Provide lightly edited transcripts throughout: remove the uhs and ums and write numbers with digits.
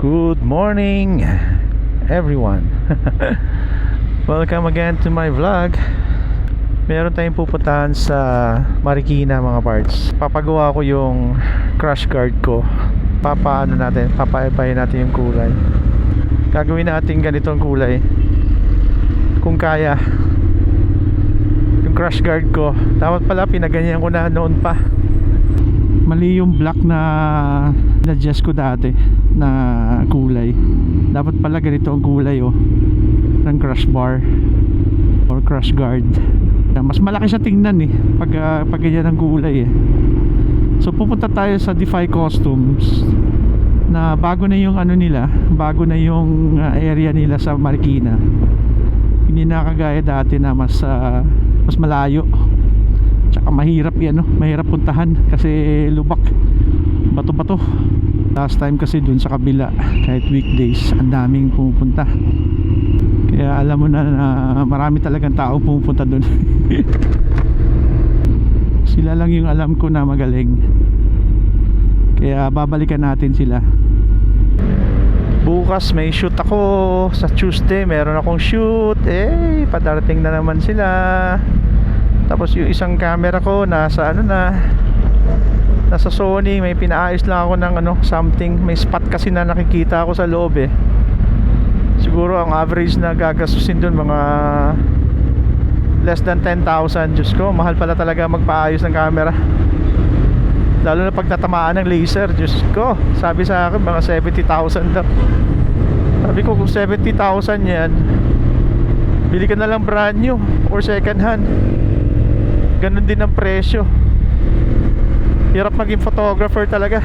Good morning everyone. Welcome again to my vlog. Meron tayong pupuntahan sa Marikina mga parts. Papagawa ko yung crash guard ko. Papaibahin natin yung kulay. Gagawin natin ganitong kulay kung kaya. Yung crash guard ko, dapat pala pinaganyan ko na noon pa. Mali yung black na na-adjust ko dati na kulay. Dapat pala ganito ang kulay ng crash bar or crash guard. Mas malaki siya tingnan pag ganyan ang kulay So pupunta tayo sa Defy Customs na bago na yung nila, bago na yung area nila sa Marikina. Hindi na kagaya dati na mas malayo. Tsaka mahirap mahirap puntahan kasi lubak, bato-bato. Last time kasi dun sa kabila, kahit weekdays, ang daming pumupunta. Kaya alam mo na marami talagang tao pumupunta dun. Sila lang yung alam ko na magaling. Kaya babalikan natin sila. Bukas may shoot ako. Sa Tuesday meron akong shoot. Padarating na naman sila. Tapos yung isang camera ko nasa nasa Sony. May pinaayos lang ako ng something. May spot kasi na nakikita ako sa loob Siguro ang average na gagastusin dun mga less than 10,000. Diyos ko, mahal pala talaga magpaayos ng camera. Lalo na pag natamaan ng laser. Diyos ko, sabi sa akin mga 70,000 daw. Sabi ko kung 70,000 yan, bili ka na lang brand new or second hand. Ganun din ang presyo. Hirap maging photographer talaga.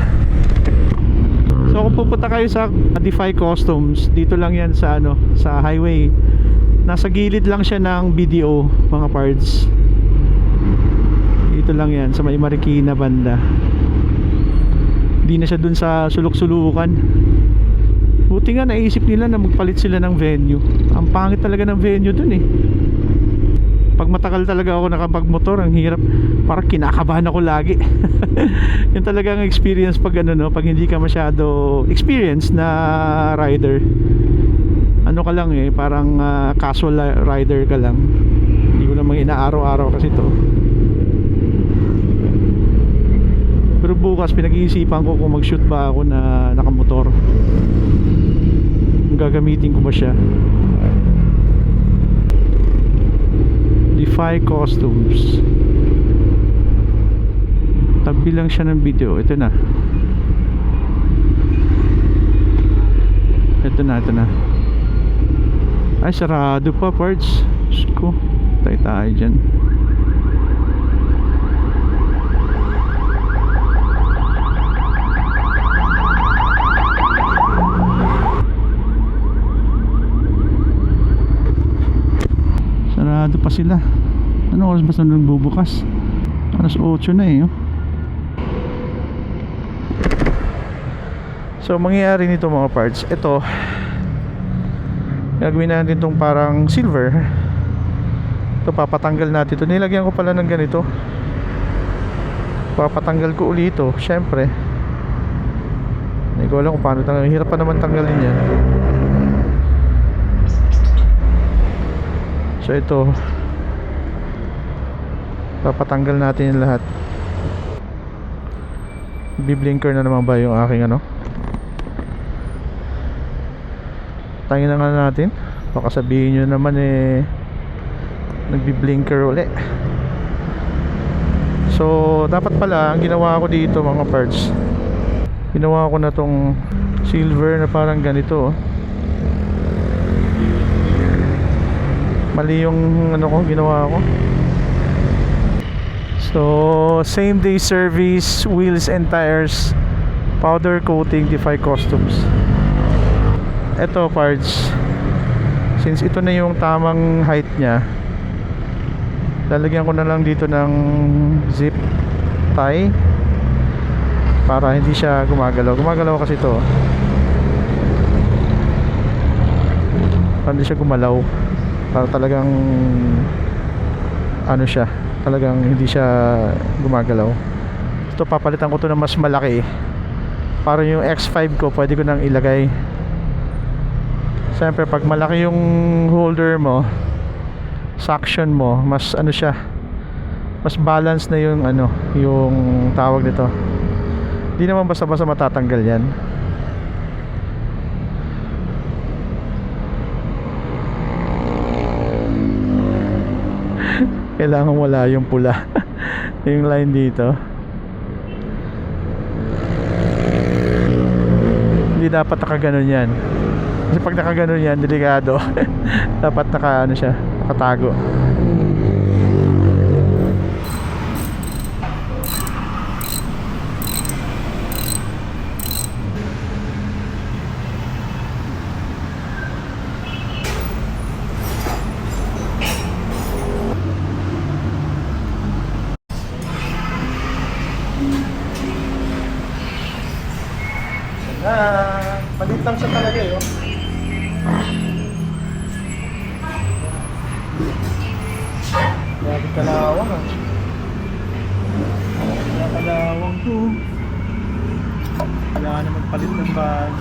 So kung pupunta kayo sa Defy Customs, dito lang yan sa sa highway. Nasa gilid lang siya ng BDO mga parts. Dito lang yan sa may Marikina banda. Hindi na siya dun sa sulok-sulukan. Buti nga naisip nila na magpalit sila ng venue. Ang pangit talaga ng venue dun Pag matagal talaga ako nakapagmotor, ang hirap. Parang kinakabahan ako lagi. Yun talaga ang experience pag pag hindi ka masyado experienced na rider. Ka lang parang casual rider ka lang. Hindi ko namang inaaraw-araw kasi to. Pero bukas pinag-iisipan ko kung mag-shoot ba ako na nakamotor. Gagamitin ko ba siya? Defy Customs. Tabi lang siya ng video. Ito na. Ito na. Ay, sarado pa parts. Diyos ko, tayo dyan. Sarado pa sila. Ano oras ba sila nagbubukas? Alas 8 na So mangyayari nito mga parts, ito gagawin natin itong parang silver. Ito papatanggal natin ito. Nilagyan ko pala ng ganito. Papatanggal ko ulit ito. Syempre hindi ko alam kung paano tanggalin. Hirap pa naman tanggalin yan. So ito papatanggal natin yung lahat. Biblinker na naman ba yung aking Tangin na nga natin. Baka sabihin nyo naman nagbiblinker uli. So dapat pala ang ginawa ko dito mga parts, ginawa ko na tong silver na parang ganito Mali yung ginawa ko. So same day service, wheels and tires, powder coating, Defy Customs. Ito parts, since ito na yung tamang height nya, lalagyan ko na lang dito ng zip tie para hindi siya gumagalaw. Gumagalaw kasi ito para hindi siya gumalaw, para talagang siya, talagang hindi siya gumagalaw. Ito papalitan ko to na mas malaki para yung X5 ko pwede ko nang ilagay. Siyempre pag malaki yung holder mo, suction mo, mas ano siya, mas balance na yung ano, yung tawag nito. Hindi naman basta-basta matatanggal yan. Kailangan wala yung pula. Yung line dito. Hindi dapat nakaganon yan. Kasi pag nakaganon yan, delikado. Dapat naka ano siya, nakatago. Maliit lang siya talaga yun. Grabe kalawang ah. Kalawang to. Kailangan na magpalit ng bag.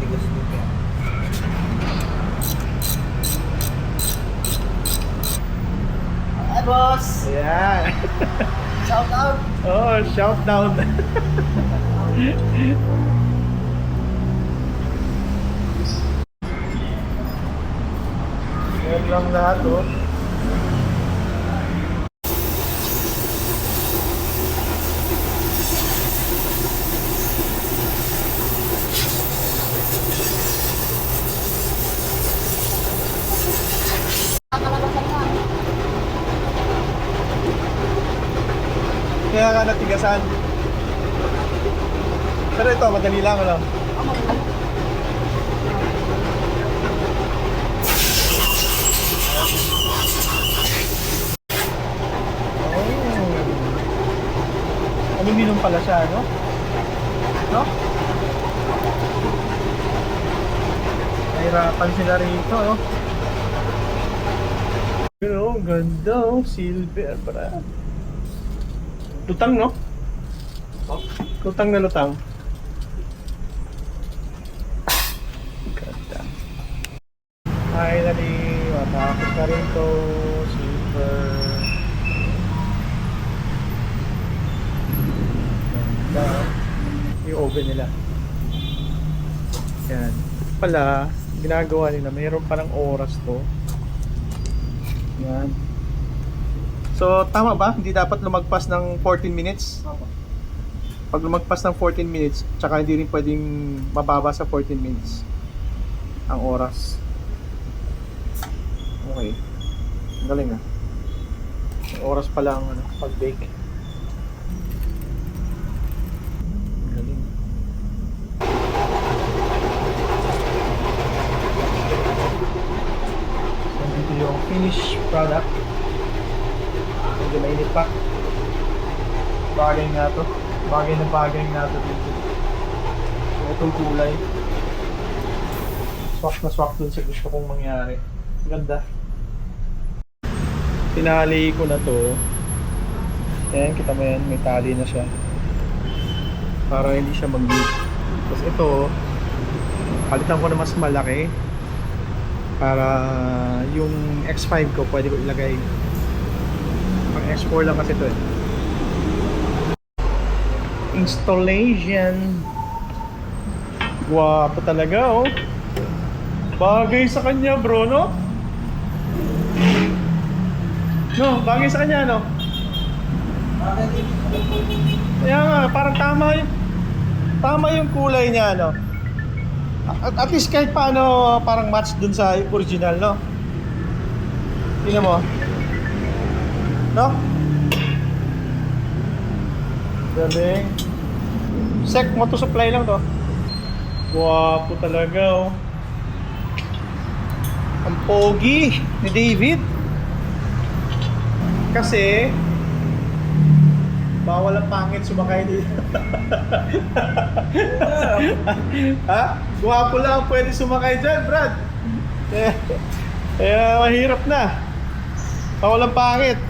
Tigas nito. Hi, boss! Ayan. Shout out! Oh, shout down. Ayan lang lahat oh. Kaya nga natigasan. Pero ito, madali lang ano. Oh. Aluminum pala siya, no? No? Nahirapan sila rito, no? Pero, ganda, oh. Silver, para. Lutang, no? Oh, lutang na lutang. Ganda. Finally, matapos na rin to. Super. Ganda. Yung oven nila. Yan. Pala, ginagawa nila, mayroon parang oras to. Yan. So, tama ba? Hindi dapat lumagpas ng 14 minutes? Pag lumagpas ng 14 minutes, tsaka hindi rin pwedeng mababa sa 14 minutes ang oras. Okay. Ang galing ah. Ang oras pala ang ano, pag-bake. Ang galing. So, dito yung finished product. Medyo mainit pa. Bagay nga to. Bagay nga to dito. So, itong kulay. Swak na swak dun sa gusto kong mangyari. Ganda. Tinali ko na to. Ayan, kita mo yan. May tali na siya. Para hindi siya mag-loose. Tapos ito, palitan ko na mas malaki. Para yung X5 ko pwede ko ilagay. Pang X4 lang kasi ito eh. Installation. Guwapo talaga oh. Bagay sa kanya bro, no? No, bagay sa kanya, no? Kaya nga, parang tama yung kulay niya, no? At least kahit paano parang match dun sa original, no? Tingnan mo. No? Galing. Sec moto supply lang to. Guwapo talaga oh. Ang pogi ni David. Kasi bawal ang pangit sumakay dito. Ha? Guwapo lang pwede sumakay dyan, Brad. Kaya mahirap na. Bawal ang pangit.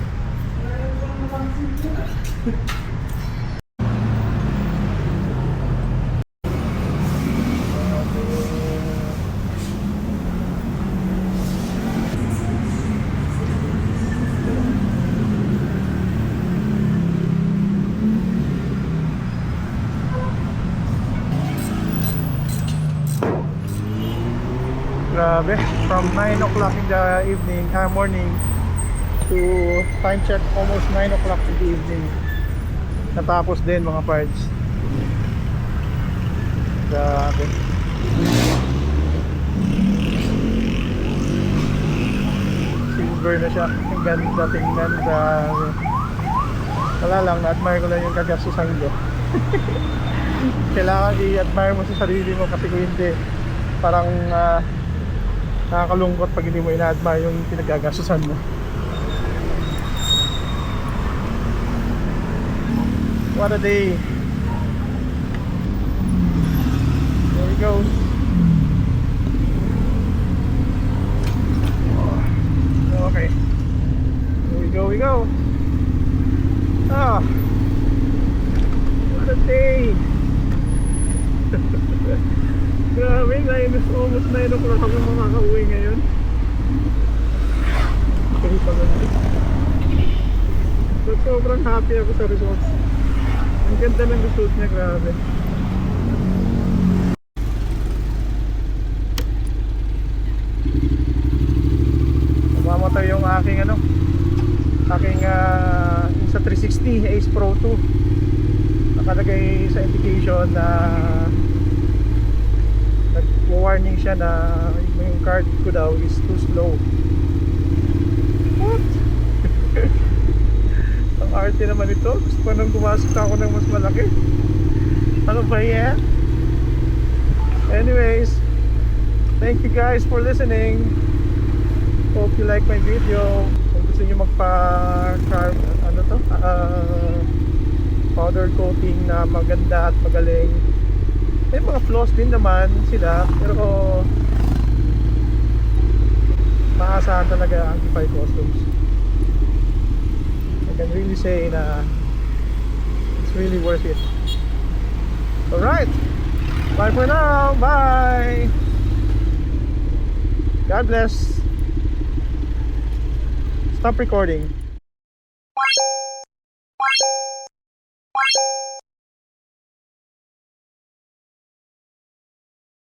Grabe, from 9 o'clock in the morning to time check almost 9 o'clock in the evening. Natapos din mga parts. Grabe. Silver na siya. Ang ganda tingnan. Grabe. Wala lang, na-admire ko lang yung kagastusan ko. Kailangan i-admire mo sa sarili mo kasi kung hindi, parang nakakalungkot pag hindi mo ina-admire yung pinagagastusan mo. What a day. There we go. Okay. Here we go. Ah. What a day. Grabe, almost 9 o'clock ako makaka-uwi ngayon. Kasi pa ganun. So, sobrang happy ako sa results. Ang ganda ng result niya, grabe. Mamatay yung aking aking sa 360 Ace Pro 2. Nakalagay sa indication na nag-warning siya na yung card ko daw is too slow. What? Ang arte naman ito. Gusto ko nang pumasok ako ng mas malaki. Ano ba yan? Anyways, thank you guys for listening. Hope you like my video. Kung gusto nyo powder coating na maganda at magaling, may mga flaws din naman sila, pero maasahan talaga ang Anti-Fire Customs. I can really say na it's really worth it. Alright, bye for now. Bye. God bless. Stop recording.